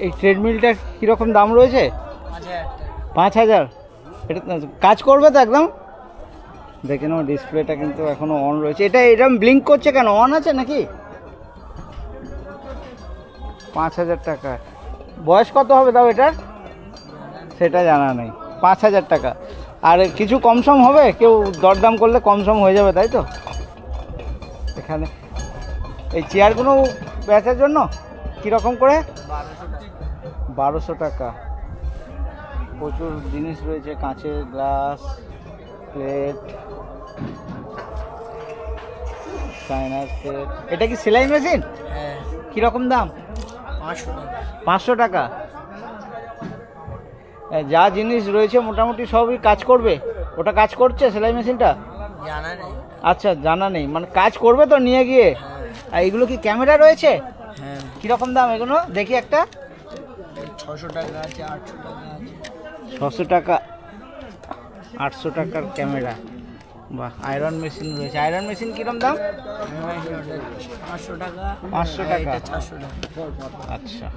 এই ট্রেডমিলটা কীরকম দাম রয়েছে? 5000। এটা কাজ করবে তো একদম? দেখে নাও ডিসপ্লেটা কিন্তু এখনও অন রয়েছে। এটা এরকম ব্লিঙ্ক করছে কেন? অন আছে নাকি? 5000 টাকা। বয়স কত হবে তাও এটার? সেটা জানা নেই। 5000 টাকা। আর কিছু কমসম হবে? কেউ দরদাম করলে কমসম হয়ে যাবে তাই তো? এখানে এই চেয়ারগুলো বেচার জন্য কীরকম করে? 1200 টাকা। প্রচুর জিনিস রয়েছে, কাঁচের গ্লাস, প্লেট, চায়নার প্লেট। এটা কি সেলাই মেশিন? হ্যাঁ। কীরকম দাম? 500 টাকা। 500 টাকা। যা জিনিস রয়েছে মোটামুটি সবই কাজ করবে। ওটা কাজ করছে সেলাই মেশিনটা? জানা নেই। আচ্ছা, জানা নেই, মানে কাজ করবে তো নিয়ে গিয়ে। আর এগুলো কি ক্যামেরা রয়েছে? হ্যাঁ। কীরকম দাম এগুলো দেখি একটা? 600 টাকা আছে, 800 টাকা আছে। 600 টাকা, 800 টাকার ক্যামেরা। বাহ, আয়রন মেশিন রয়েছে। আয়রন মেশিন কীরকম দাম? 500 টাকা। 500 টাকা। 400 টাকা। আচ্ছা।